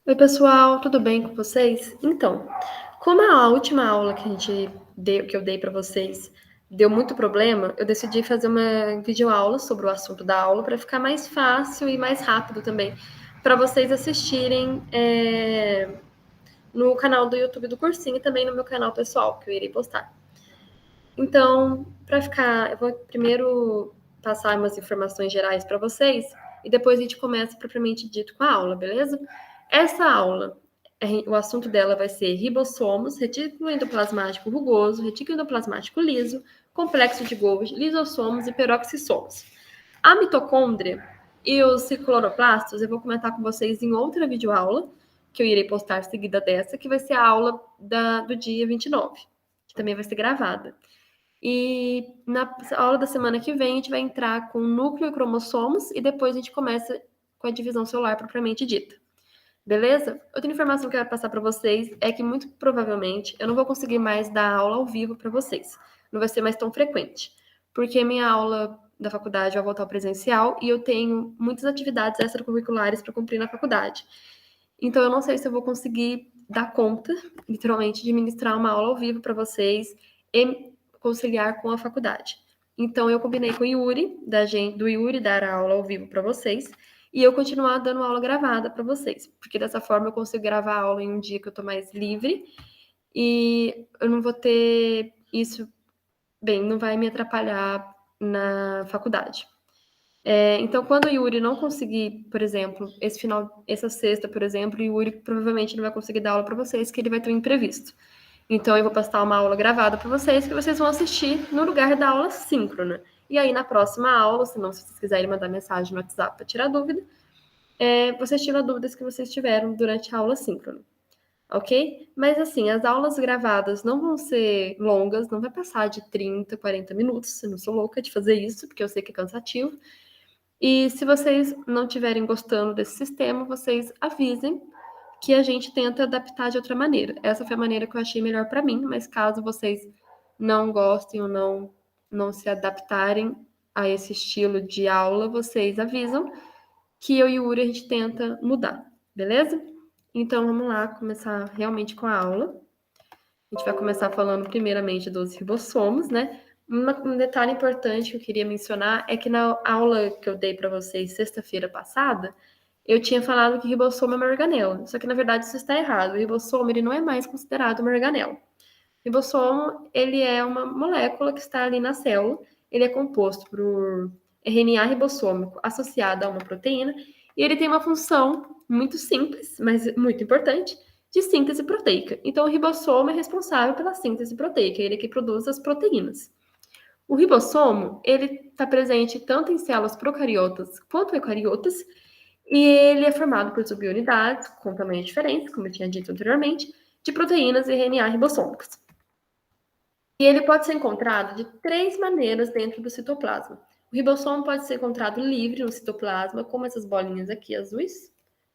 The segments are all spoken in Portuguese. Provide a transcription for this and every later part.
Oi, pessoal, tudo bem com vocês? Então, como a última aula que eu dei para vocês deu muito problema, eu decidi fazer uma videoaula sobre o assunto da aula para ficar mais fácil e mais rápido também para vocês assistirem no canal do YouTube do cursinho e também no meu canal pessoal, que eu irei postar. Então, eu vou primeiro passar umas informações gerais para vocês e depois a gente começa propriamente dito com a aula, beleza? Essa aula, o assunto dela vai ser ribossomos, retículo endoplasmático rugoso, retículo endoplasmático liso, complexo de Golgi, lisossomos e peroxissomos. A mitocôndria e os cicloroplastos eu vou comentar com vocês em outra videoaula, que eu irei postar seguida dessa, que vai ser a aula do dia 29, que também vai ser gravada. E na aula da semana que vem, a gente vai entrar com núcleo e cromossomos e depois a gente começa com a divisão celular propriamente dita. Beleza? Outra informação que eu quero passar para vocês é que muito provavelmente eu não vou conseguir mais dar aula ao vivo para vocês. Não vai ser mais tão frequente, porque minha aula da faculdade vai voltar ao presencial e eu tenho muitas atividades extracurriculares para cumprir na faculdade. Então eu não sei se eu vou conseguir dar conta, literalmente, de ministrar uma aula ao vivo para vocês e conciliar com a faculdade. Então eu combinei com o Yuri, do Yuri dar a aula ao vivo para vocês, e eu continuar dando aula gravada para vocês, porque dessa forma eu consigo gravar a aula em um dia que eu tô mais livre e eu não vou ter isso, não vai me atrapalhar na faculdade. Então, quando o Yuri não conseguir, por exemplo, essa sexta, por exemplo, o Yuri provavelmente não vai conseguir dar aula para vocês, que ele vai ter um imprevisto. Então, eu vou postar uma aula gravada para vocês, que vocês vão assistir no lugar da aula síncrona. E aí, na próxima aula, se vocês quiserem mandar mensagem no WhatsApp para tirar dúvida, vocês tiram dúvidas que vocês tiveram durante a aula síncrona. Ok? Mas, assim, as aulas gravadas não vão ser longas, não vai passar de 30, 40 minutos. Eu não sou louca de fazer isso, porque eu sei que é cansativo. E se vocês não estiverem gostando desse sistema, vocês avisem que a gente tenta adaptar de outra maneira. Essa foi a maneira que eu achei melhor para mim, mas caso vocês não gostem ou não se adaptarem a esse estilo de aula, vocês avisam que eu e o Yuri a gente tenta mudar, beleza? Então vamos lá começar realmente com a aula. A gente vai começar falando primeiramente dos ribossomos, né? Um detalhe importante que eu queria mencionar é que na aula que eu dei para vocês sexta-feira passada, eu tinha falado que ribossomo é uma organela. Só que na verdade isso está errado. O ribossomo ele não é mais considerado uma organela. O ribossomo ele é uma molécula que está ali na célula. Ele é composto por RNA ribossômico associado a uma proteína e ele tem uma função muito simples, mas muito importante, de síntese proteica. Então, o ribossomo é responsável pela síntese proteica, ele é que produz as proteínas. O ribossomo, ele está presente tanto em células procariotas quanto eucariotas, e ele é formado por subunidades com tamanhos diferentes, como eu tinha dito anteriormente, de proteínas e RNA ribossômicos. E ele pode ser encontrado de 3 maneiras dentro do citoplasma. O ribossomo pode ser encontrado livre no citoplasma, como essas bolinhas aqui azuis.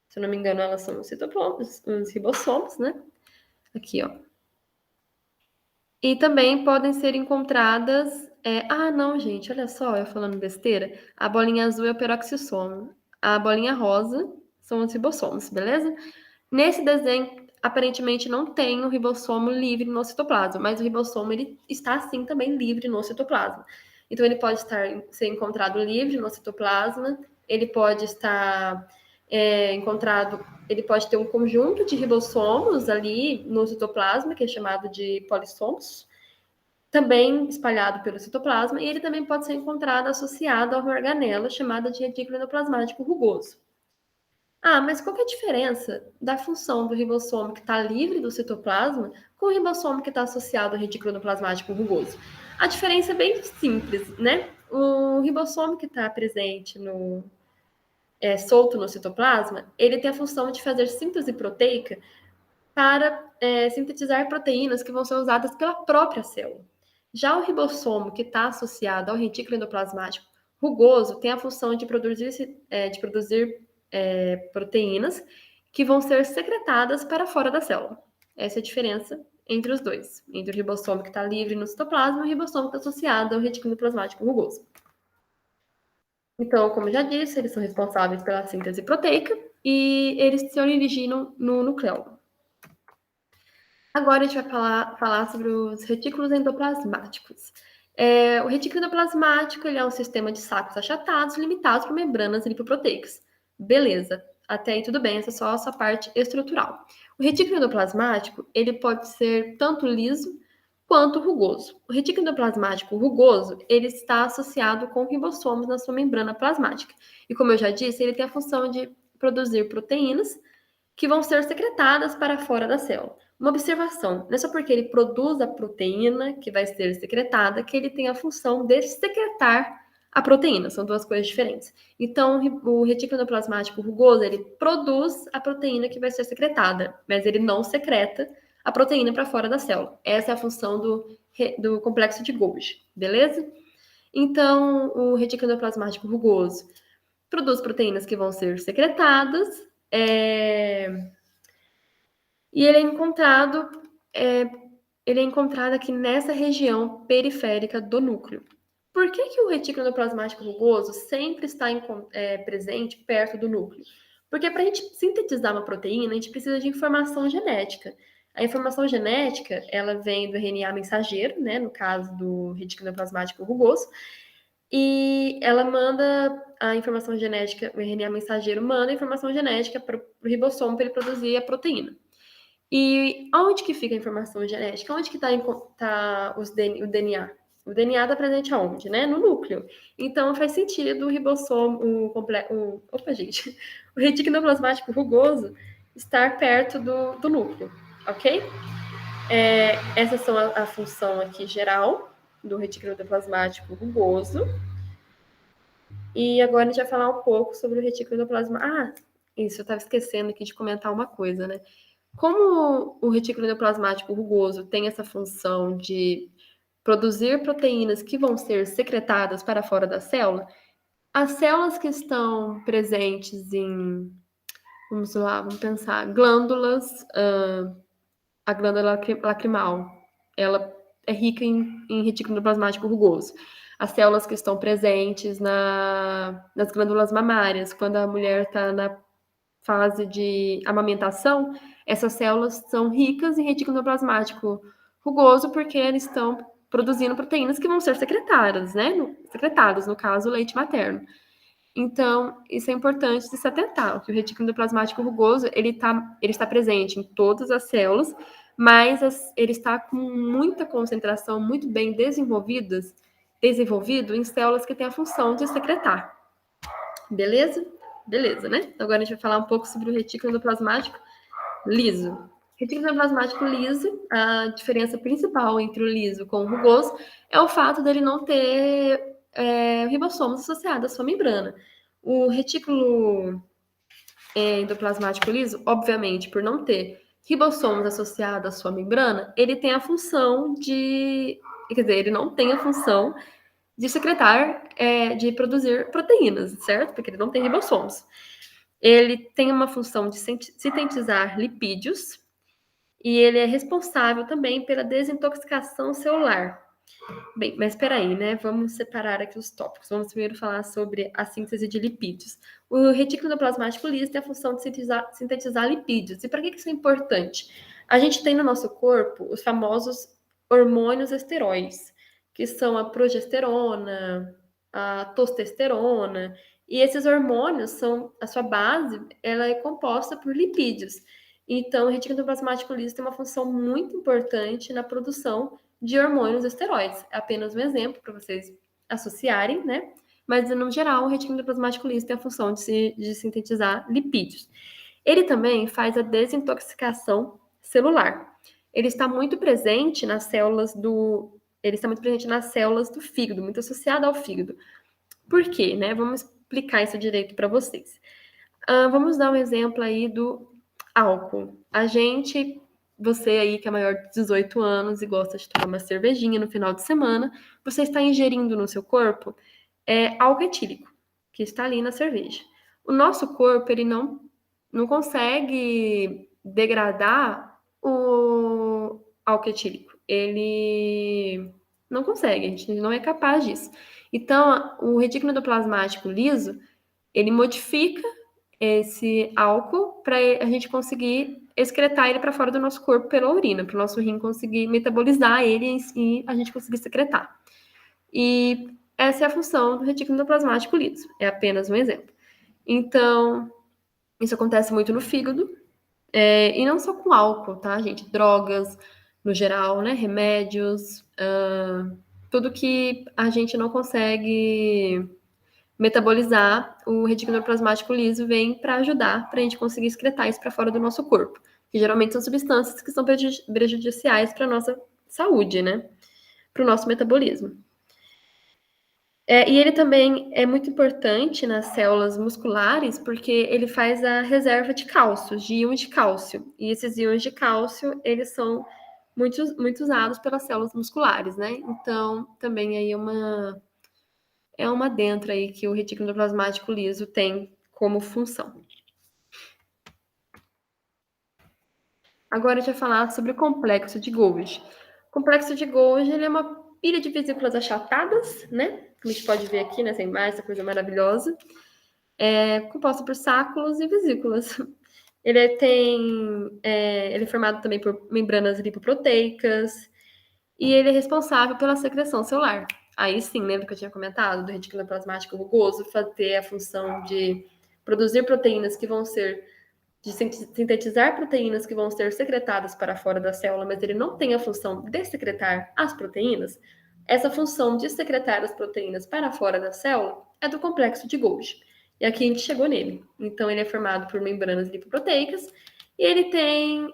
Se eu não me engano, elas são os ribossomos, né? Aqui, ó. E também podem ser encontradas. Não, gente, olha só, eu falando besteira. A bolinha azul é o peroxissomo. A bolinha rosa são os ribossomos, beleza? Nesse desenho, aparentemente não tem o ribossomo livre no citoplasma, mas o ribossomo ele está sim também livre no citoplasma. Então ele pode ser encontrado livre no citoplasma, ele pode estar encontrado, ele pode ter um conjunto de ribossomos ali no citoplasma, que é chamado de polissomos, também espalhado pelo citoplasma, e ele também pode ser encontrado associado a uma organela chamada de retículo endoplasmático rugoso. Mas qual que é a diferença da função do ribossomo que está livre do citoplasma com o ribossomo que está associado ao retículo endoplasmático rugoso? A diferença é bem simples, né? O ribossomo que está presente solto no citoplasma, ele tem a função de fazer síntese proteica para sintetizar proteínas que vão ser usadas pela própria célula. Já o ribossomo que está associado ao retículo endoplasmático rugoso tem a função de produzir proteínas que vão ser secretadas para fora da célula. Essa é a diferença entre os dois, entre o ribossomo que está livre no citoplasma e o ribossomo que está associado ao retículo endoplasmático rugoso. Então, como eu já disse, eles são responsáveis pela síntese proteica e eles se originam no nucleolo. Agora a gente vai falar sobre os retículos endoplasmáticos. O retículo endoplasmático ele é um sistema de sacos achatados limitados por membranas lipoproteicas. Beleza, até aí tudo bem, essa é só essa parte estrutural. O retículo endoplasmático ele pode ser tanto liso quanto rugoso. O retículo endoplasmático rugoso ele está associado com ribossomos na sua membrana plasmática. E como eu já disse, ele tem a função de produzir proteínas que vão ser secretadas para fora da célula. Uma observação, não é só porque ele produz a proteína que vai ser secretada que ele tem a função de secretar a proteína, são duas coisas diferentes. Então, o retículo endoplasmático rugoso, ele produz a proteína que vai ser secretada, mas ele não secreta a proteína para fora da célula. Essa é a função do complexo de Golgi, beleza? Então, o retículo endoplasmático rugoso produz proteínas que vão ser secretadas, e ele é encontrado aqui nessa região periférica do núcleo. Por que o retículo endoplasmático rugoso sempre está presente perto do núcleo? Porque para a gente sintetizar uma proteína, a gente precisa de informação genética. A informação genética, ela vem do RNA mensageiro, né, no caso do retículo endoplasmático rugoso, e ela manda a informação genética, o RNA mensageiro manda a informação genética para o ribossomo para ele produzir a proteína. E onde que fica a informação genética? Onde que está o DNA? O DNA está presente aonde, né? No núcleo. Então faz sentido o ribossomo, o retículo endoplasmático rugoso estar perto do núcleo, ok? Essas são a função aqui geral do retículo endoplasmático rugoso. E agora a gente vai falar um pouco sobre o retículo endoplasmático. Ah, isso, eu estava esquecendo aqui de comentar uma coisa, né? Como o retículo endoplasmático rugoso tem essa função de produzir proteínas que vão ser secretadas para fora da célula, as células que estão presentes em, vamos lá, vamos pensar, glândulas, a glândula lacrimal, ela é rica em retículo endoplasmático rugoso. As células que estão presentes nas glândulas mamárias, quando a mulher está na fase de amamentação, essas células são ricas em retículo endoplasmático rugoso porque eles estão produzindo proteínas que vão ser secretadas, né? Secretadas, no caso, o leite materno. Então, isso é importante de se atentar, que o retículo endoplasmático rugoso, ele está presente em todas as células, mas ele está com muita concentração, muito bem desenvolvido em células que têm a função de secretar. Beleza? Beleza, né? Agora a gente vai falar um pouco sobre o retículo endoplasmático liso. Retículo endoplasmático liso, a diferença principal entre o liso com o rugoso é o fato dele não ter ribossomos associados à sua membrana. O retículo endoplasmático liso, obviamente, por não ter ribossomos associados à sua membrana, ele tem a função de... Quer dizer, ele não tem a função de secretar, de produzir proteínas, certo? Porque ele não tem ribossomos. Ele tem uma função de sintetizar lipídios e ele é responsável também pela desintoxicação celular. Bem, mas espera aí, né? Vamos separar aqui os tópicos. Vamos primeiro falar sobre a síntese de lipídios. O retículo endoplasmático liso tem a função de sintetizar lipídios. E para que isso é importante? A gente tem no nosso corpo os famosos hormônios esteroides, que são a progesterona, a testosterona, e esses hormônios são, a sua base, ela é composta por lipídios. Então, o retículo endoplasmático liso tem uma função muito importante na produção de hormônios esteroides. É apenas um exemplo para vocês associarem, né? Mas, no geral, o retículo endoplasmático liso tem a função de sintetizar lipídios. Ele também faz a desintoxicação celular. Ele está muito presente nas células do fígado, muito associado ao fígado. Por quê, né? Vamos explicar isso direito para vocês. Vamos dar um exemplo aí do álcool. Você aí que é maior de 18 anos e gosta de tomar uma cervejinha no final de semana, você está ingerindo no seu corpo álcool etílico, que está ali na cerveja. O nosso corpo, ele não consegue degradar o álcool etílico. Ele não consegue, a gente não é capaz disso. Então, o retículo endoplasmático liso, ele modifica esse álcool para a gente conseguir excretar ele para fora do nosso corpo pela urina, para o nosso rim conseguir metabolizar ele e a gente conseguir secretar. E essa é a função do retículo endoplasmático liso, é apenas um exemplo. Então, isso acontece muito no fígado, e não só com álcool, tá, gente? Drogas, no geral, né? Remédios, tudo que a gente não consegue metabolizar, o retículo endoplasmático liso vem para ajudar para a gente conseguir excretar isso para fora do nosso corpo, que geralmente são substâncias que são prejudiciais para a nossa saúde, né? Para o nosso metabolismo. E ele também é muito importante nas células musculares porque ele faz a reserva de cálcio, de íons de cálcio. E esses íons de cálcio, eles são muito usados pelas células musculares, né? Então, também aí é uma adentro aí que o retículo endoplasmático liso tem como função. Agora a gente vai falar sobre o complexo de Golgi. O complexo de Golgi, ele é uma pilha de vesículas achatadas, né? Como a gente pode ver aqui nessa imagem, essa coisa maravilhosa. Composta por sáculos e vesículas. Ele é formado também por membranas lipoproteicas e ele é responsável pela secreção celular. Aí sim, lembra que eu tinha comentado do retículo plasmático rugoso ter a função de produzir proteínas que vão ser de sintetizar proteínas que vão ser secretadas para fora da célula, mas ele não tem a função de secretar as proteínas. Essa função de secretar as proteínas para fora da célula é do complexo de Golgi. E aqui a gente chegou nele. Então, ele é formado por membranas lipoproteicas e ele tem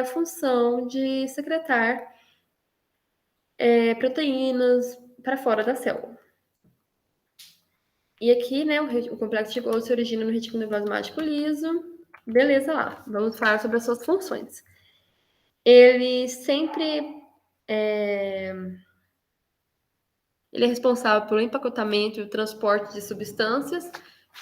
a função de secretar proteínas para fora da célula. E aqui, né, o complexo de Golgi se origina no retículo endoplasmático liso. Beleza lá, vamos falar sobre as suas funções. Ele sempre ele é responsável pelo empacotamento e o transporte de substâncias.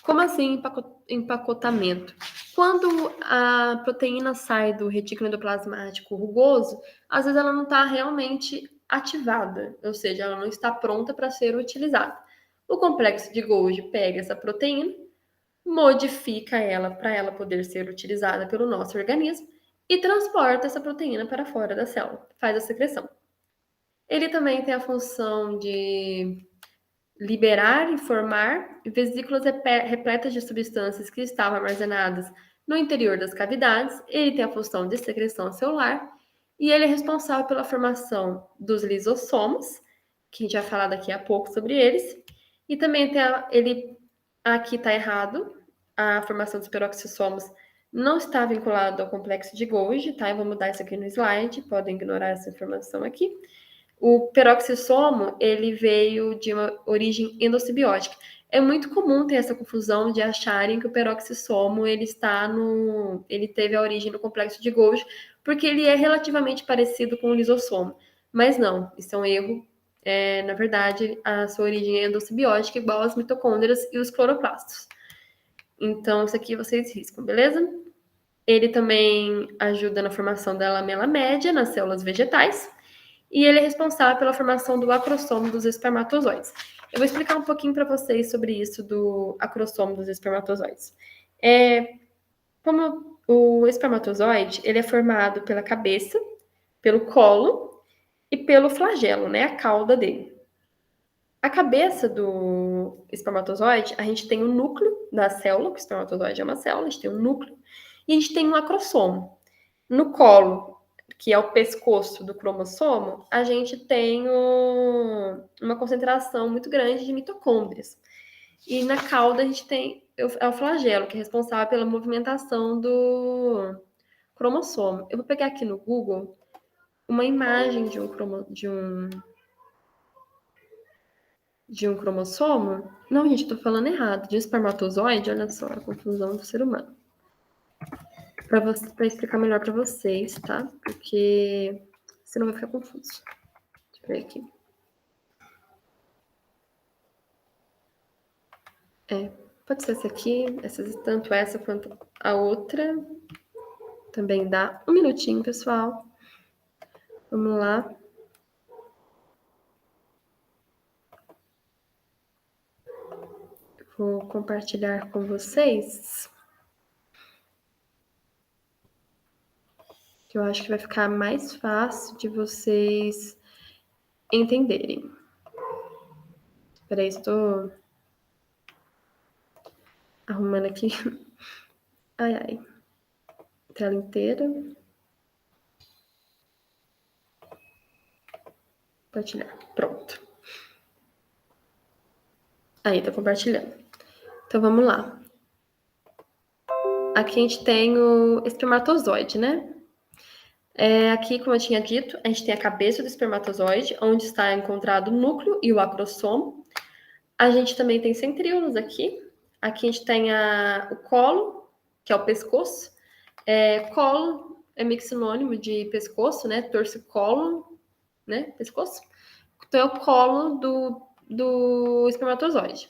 Como assim empacotamento? Quando a proteína sai do retículo endoplasmático rugoso, às vezes ela não está realmente ativada, ou seja, ela não está pronta para ser utilizada. O complexo de Golgi pega essa proteína, modifica ela para ela poder ser utilizada pelo nosso organismo e transporta essa proteína para fora da célula, faz a secreção. Ele também tem a função de liberar e formar vesículas repletas de substâncias que estavam armazenadas no interior das cavidades. Ele tem a função de secreção celular e ele é responsável pela formação dos lisossomos, que a gente vai falar daqui a pouco sobre eles. E também tem aqui está errado, a formação dos peroxissomos não está vinculada ao complexo de Golgi, tá? Eu vou mudar isso aqui no slide, podem ignorar essa informação aqui. O peroxissomo, ele veio de uma origem endossimbiótica. É muito comum ter essa confusão de acharem que o peroxissomo ele teve a origem no complexo de Golgi, porque ele é relativamente parecido com o lisossomo. Mas não, isso é um erro. Na verdade, a sua origem é endossimbiótica, igual as mitocôndrias e os cloroplastos. Então, isso aqui vocês riscam, beleza? Ele também ajuda na formação da lamela média nas células vegetais. E ele é responsável pela formação do acrossomo dos espermatozoides. Eu vou explicar um pouquinho para vocês sobre isso do acrossomo dos espermatozoides. Como o espermatozoide, ele é formado pela cabeça, pelo colo e pelo flagelo, né, a cauda dele. A cabeça do espermatozoide, a gente tem o núcleo da célula, que o espermatozoide é uma célula, a gente tem um núcleo, e a gente tem um acrossomo. No colo, que é o pescoço do cromossomo, a gente tem uma concentração muito grande de mitocôndrias. E na cauda a gente tem o flagelo, que é responsável pela movimentação do cromossomo. Eu vou pegar aqui no Google uma imagem de um cromossomo. Não, gente, tô falando errado. De um espermatozoide, olha só a confusão do ser humano. Para explicar melhor para vocês, tá? Porque senão vai ficar confuso. Deixa eu ver aqui. Pode ser essa aqui, tanto essa quanto a outra. Também dá. Um minutinho, pessoal. Vamos lá. Vou compartilhar com vocês. que eu acho que vai ficar mais fácil de vocês entenderem. Peraí, estou arrumando aqui. Ai, ai. Tela inteira. Compartilhar. Pronto. Aí, tô compartilhando. Então, vamos lá. Aqui a gente tem o espermatozoide, né? Aqui, como eu tinha dito, a gente tem a cabeça do espermatozoide, onde está encontrado o núcleo e o acrossomo. A gente também tem centríolos aqui. Aqui a gente tem o colo, que é o pescoço. Colo é meio que sinônimo de pescoço, né? Torcicolo, né? Pescoço. Então é o colo do espermatozoide.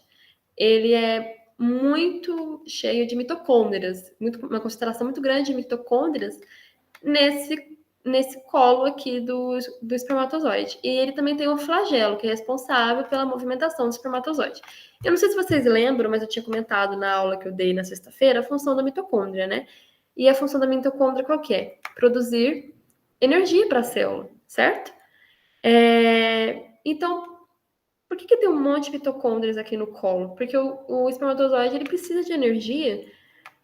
Ele é muito cheio de mitocôndrias, uma concentração muito grande de mitocôndrias nesse colo aqui do espermatozoide. E ele também tem um flagelo, que é responsável pela movimentação do espermatozoide. Eu não sei se vocês lembram, mas eu tinha comentado na aula que eu dei na sexta-feira a função da mitocôndria, né? E a função da mitocôndria qual que é? Produzir energia para a célula, certo? Então, por que tem um monte de mitocôndrias aqui no colo? Porque o espermatozoide ele precisa de energia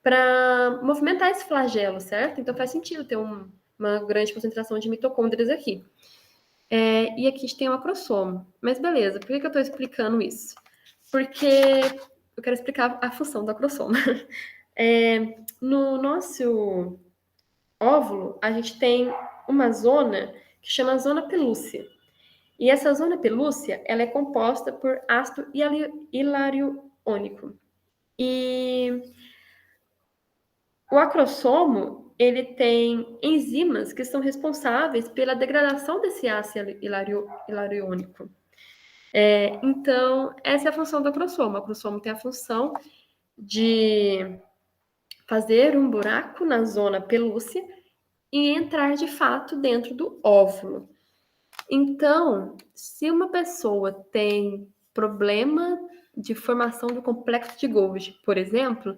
para movimentar esse flagelo, certo? Então faz sentido ter uma grande concentração de mitocôndrias aqui. E aqui a gente tem o acrossomo. Mas beleza, por que eu estou explicando isso? Porque eu quero explicar a função do acrossomo. No nosso óvulo, a gente tem uma zona que chama zona pelúcea. E essa zona pelúcea, ela é composta por ácido hilariônico. E o acrossomo, ele tem enzimas que são responsáveis pela degradação desse ácido hilariônico. Então, essa é a função do acrossomo. O acrossomo tem a função de fazer um buraco na zona pelúcea e entrar de fato dentro do óvulo. Então, se uma pessoa tem problema de formação do complexo de Golgi, por exemplo,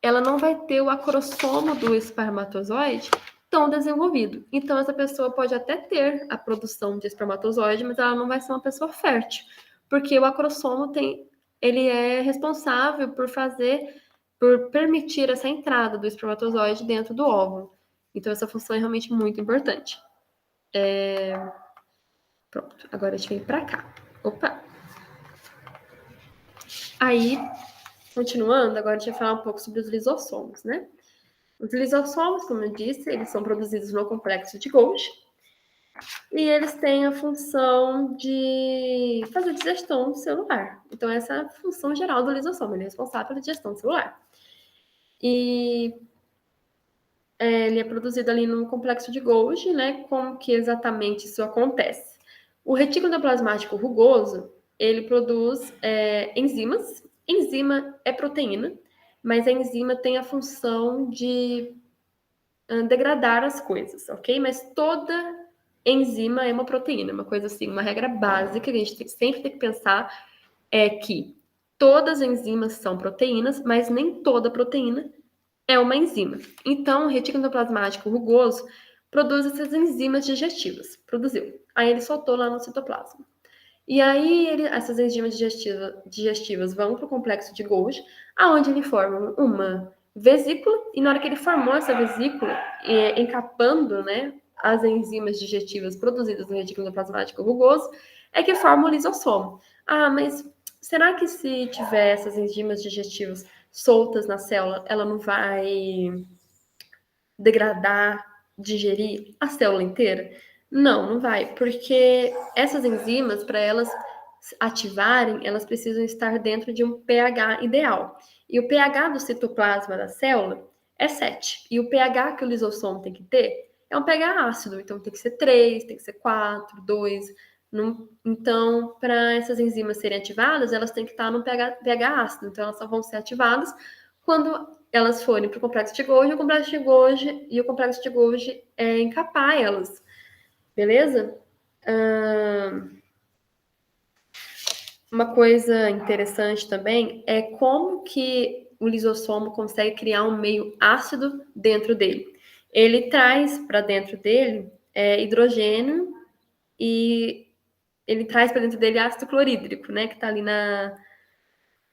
ela não vai ter o acrossomo do espermatozoide tão desenvolvido. Então, essa pessoa pode até ter a produção de espermatozoide, mas ela não vai ser uma pessoa fértil, porque o acrossomo ele é responsável por permitir essa entrada do espermatozoide dentro do óvulo. Então, essa função é realmente muito importante. Pronto, agora a gente vem para cá. Opa! Aí, continuando, agora a gente vai falar um pouco sobre os lisossomos, né? Os lisossomos, como eu disse, eles são produzidos no complexo de Golgi e eles têm a função de fazer digestão celular. Então, essa é a função geral do lisossomo, ele é responsável pela digestão celular. E ele é produzido ali no complexo de Golgi, né? Como que exatamente isso acontece? O retículo endoplasmático rugoso, ele produz enzimas. Enzima é proteína, mas a enzima tem a função de degradar as coisas, ok? Mas toda enzima é uma proteína, uma coisa assim, uma regra básica que a gente sempre tem que pensar é que todas as enzimas são proteínas, mas nem toda proteína é uma enzima. Então, o retículo endoplasmático rugoso produz essas enzimas digestivas. Produziu. Aí ele soltou lá no citoplasma. E aí essas enzimas digestivas vão para o complexo de Golgi, aonde ele forma uma vesícula, e na hora que ele formou essa vesícula, encapando, né, as enzimas digestivas produzidas no retículo endoplasmático rugoso, é que forma o lisossomo. Ah, mas será que se tiver essas enzimas digestivas soltas na célula, ela não vai degradar, digerir a célula inteira? Não, não vai, porque essas enzimas, para elas ativarem, elas precisam estar dentro de um pH ideal. E o pH do citoplasma da célula é 7. E o pH que o lisossomo tem que ter é um pH ácido. Então tem que ser 3, tem que ser 4, 2. Então, para essas enzimas serem ativadas, elas têm que estar no pH ácido. Então, elas só vão ser ativadas quando elas forem para o complexo de Golgi, o complexo de Golgi encapar elas. Beleza? Uma coisa interessante também é como que o lisossomo consegue criar um meio ácido dentro dele. ele traz para dentro dele hidrogênio e ele traz para dentro dele ácido clorídrico, né, que está ali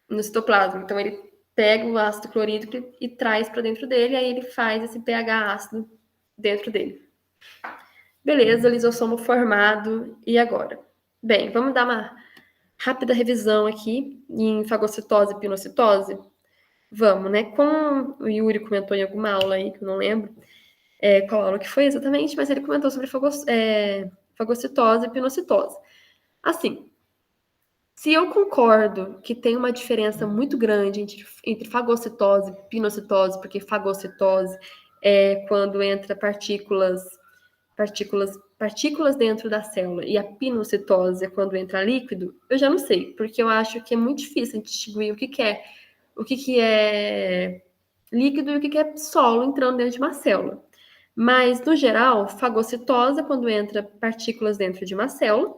no citoplasma. Então, ele pega o ácido clorídrico e traz para dentro dele, aí ele faz esse pH ácido dentro dele. Beleza, lisossomo formado, e agora? Bem, vamos dar uma rápida revisão aqui em fagocitose e pinocitose? Vamos, né? Como o Yuri comentou em alguma aula aí, que eu não lembro qual aula que foi exatamente, mas ele comentou sobre fagocitose e pinocitose. Assim, se eu concordo que tem uma diferença muito grande entre fagocitose e pinocitose, porque fagocitose é quando entra partículas dentro da célula e a pinocitose é quando entra líquido, eu já não sei, porque eu acho que é muito difícil distinguir o que é líquido e o que é solo entrando dentro de uma célula. Mas, no geral, fagocitose é quando entra partículas dentro de uma célula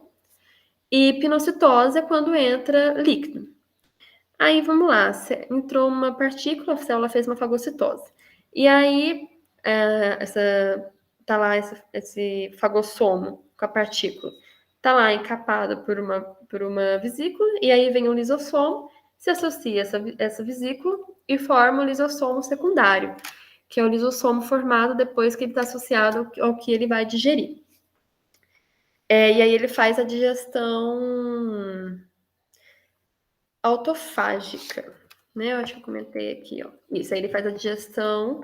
e pinocitose é quando entra líquido. Aí, vamos lá, entrou uma partícula, a célula fez uma fagocitose. E aí, tá lá esse fagossomo com a partícula. Tá lá encapado por uma vesícula, e aí vem o lisossomo, se associa essa vesícula e forma o lisossomo secundário, que é o lisossomo formado depois que ele está associado ao que ele vai digerir. E aí ele faz a digestão autofágica, né? Eu acho que eu comentei aqui, ó. Isso, aí ele faz a digestão...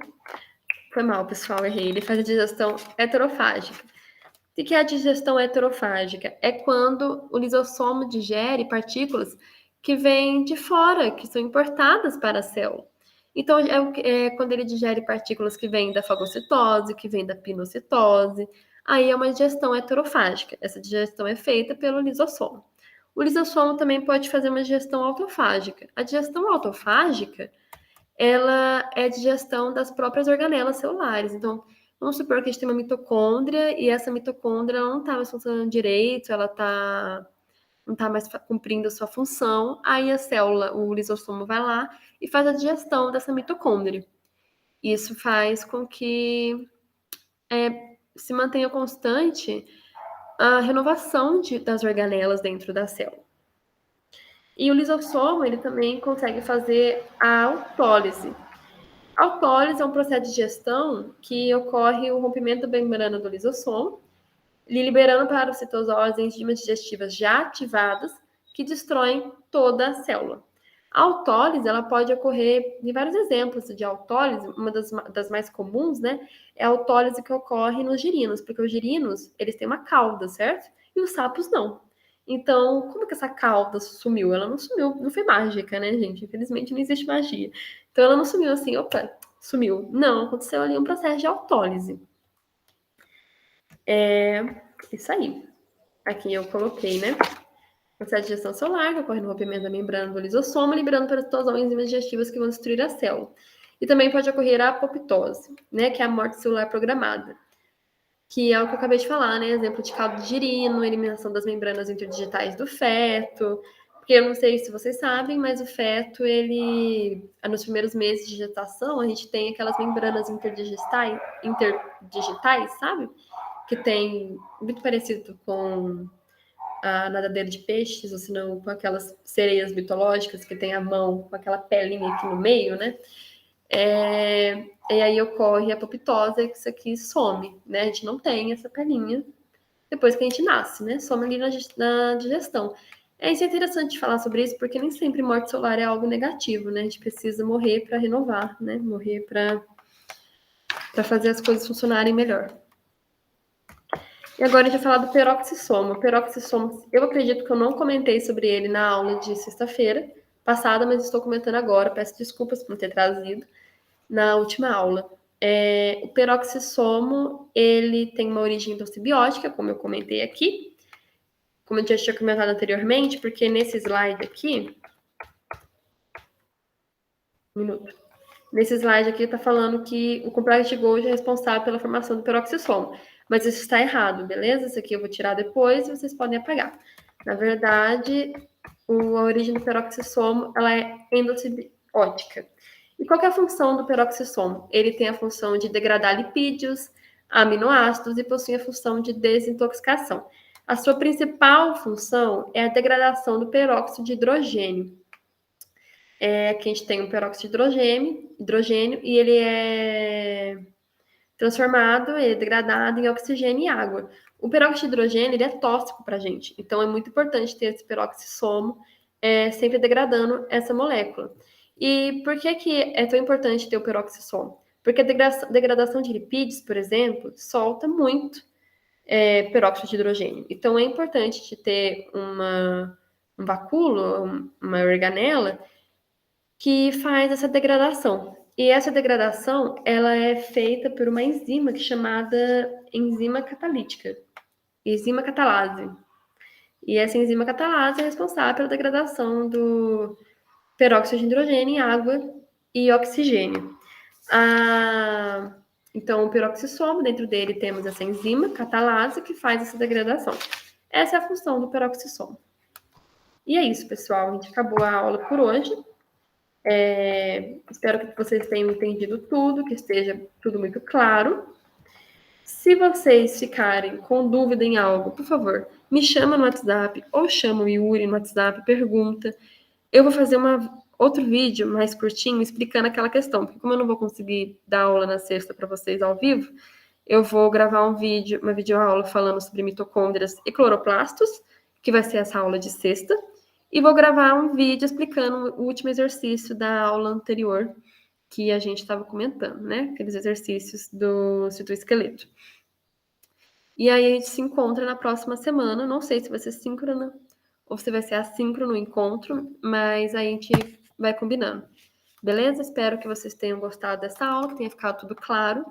Foi mal, pessoal, errei. Ele faz a digestão heterofágica. O que é a digestão heterofágica? É quando o lisossomo digere partículas que vêm de fora, que são importadas para a célula. Então, é quando ele digere partículas que vêm da fagocitose, que vêm da pinocitose. Aí é uma digestão heterofágica. Essa digestão é feita pelo lisossomo. O lisossomo também pode fazer uma digestão autofágica. A digestão autofágica, ela é a digestão das próprias organelas celulares. Então, vamos supor que a gente tem uma mitocôndria e essa mitocôndria não está mais funcionando direito, ela não está mais cumprindo a sua função, aí a célula, o lisossomo vai lá e faz a digestão dessa mitocôndria. Isso faz com que se mantenha constante a renovação das organelas dentro da célula. E o lisossomo, ele também consegue fazer a autólise. A autólise é um processo de digestão que ocorre o rompimento da membrana do lisossomo, liberando para o citosol as enzimas digestivas já ativadas que destroem toda a célula. A autólise, ela pode ocorrer em vários exemplos de autólise. Uma das mais comuns, né, é a autólise que ocorre nos girinos, porque os girinos, eles têm uma cauda, certo? E os sapos não. Então, como que essa cauda sumiu? Ela não sumiu, não foi mágica, né, gente? Infelizmente não existe magia. Então, ela não sumiu assim, opa, sumiu. Não, aconteceu ali um processo de autólise. Isso aí. Aqui eu coloquei, né? Processo de digestão celular, que ocorre no rompimento da membrana do lisossomo, liberando para o citosol enzimas digestivas que vão destruir a célula. E também pode ocorrer a apoptose, né? Que é a morte celular programada. Que é o que eu acabei de falar, né? Exemplo de caldo de girino, eliminação das membranas interdigitais do feto. Porque eu não sei se vocês sabem, mas o feto, ele... Nos primeiros meses de gestação, a gente tem aquelas membranas interdigitais, sabe? Que tem muito parecido com a nadadeira de peixes, ou senão com aquelas sereias mitológicas que tem a mão com aquela pelinha aqui no meio, né? E aí ocorre a apoptose, que isso aqui some, né? A gente não tem essa pelinha depois que a gente nasce, né? Some ali na digestão. Isso é interessante falar sobre isso, porque nem sempre morte celular é algo negativo, né? A gente precisa morrer para renovar, né? Morrer para fazer as coisas funcionarem melhor. E agora a gente vai falar do peroxissomo. O peroxissomo, eu acredito que eu não comentei sobre ele na aula de sexta-feira passada, mas estou comentando agora. Peço desculpas por não ter trazido na última aula. O peroxissomo, ele tem uma origem endossimbiótica, como eu comentei aqui, como eu já tinha comentado anteriormente, porque nesse slide aqui... Nesse slide aqui está falando que o complexo de Golgi é responsável pela formação do peroxissomo. Mas isso está errado, beleza? Isso aqui eu vou tirar depois e vocês podem apagar. Na verdade, a origem do peroxissomo ela é endossimbiótica. E qual que é a função do peroxissomo? Ele tem a função de degradar lipídios, aminoácidos e possui a função de desintoxicação. A sua principal função é a degradação do peróxido de hidrogênio. Aqui a gente tem um peróxido de hidrogênio e ele é transformado, ele é degradado em oxigênio e água. O peróxido de hidrogênio ele é tóxico para a gente, então é muito importante ter esse peroxissomo sempre degradando essa molécula. E por que é tão importante ter o peroxissomo? Porque a degradação de lipídios, por exemplo, solta muito peróxido de hidrogênio. Então é importante de ter um vacúolo, uma organela, que faz essa degradação. E essa degradação, ela é feita por uma enzima chamada enzima catalítica, enzima catalase. E essa enzima catalase é responsável pela degradação do peróxido de hidrogênio em água e oxigênio. Então, o peroxissomo, dentro dele temos essa enzima catalase que faz essa degradação. Essa é a função do peroxissomo. E é isso, pessoal. A gente acabou a aula por hoje. Espero que vocês tenham entendido tudo, que esteja tudo muito claro. Se vocês ficarem com dúvida em algo, por favor, me chama no WhatsApp ou chama o Yuri no WhatsApp, pergunta. Eu vou fazer outro vídeo mais curtinho explicando aquela questão, porque como eu não vou conseguir dar aula na sexta para vocês ao vivo, eu vou gravar uma videoaula falando sobre mitocôndrias e cloroplastos, que vai ser essa aula de sexta. E vou gravar um vídeo explicando o último exercício da aula anterior que a gente estava comentando, né? Aqueles exercícios do citoesqueleto. E aí a gente se encontra na próxima semana. Não sei se vai ser síncrona ou se vai ser assíncrono o encontro, mas aí a gente vai combinando. Beleza? Espero que vocês tenham gostado dessa aula, que tenha ficado tudo claro.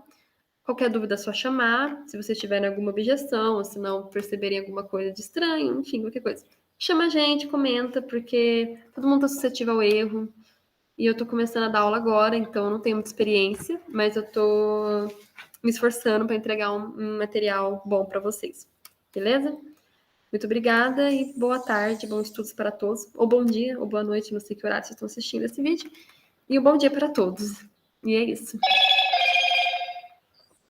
Qualquer dúvida é só chamar. Se vocês tiverem alguma objeção, ou se não perceberem alguma coisa de estranho, enfim, qualquer coisa. Chama a gente, comenta, porque todo mundo está suscetível ao erro. E eu estou começando a dar aula agora, então eu não tenho muita experiência, mas eu estou me esforçando para entregar um material bom para vocês. Beleza? Muito obrigada e boa tarde, bons estudos para todos. Ou bom dia, ou boa noite, não sei que horário vocês estão assistindo esse vídeo. E um bom dia para todos. E é isso.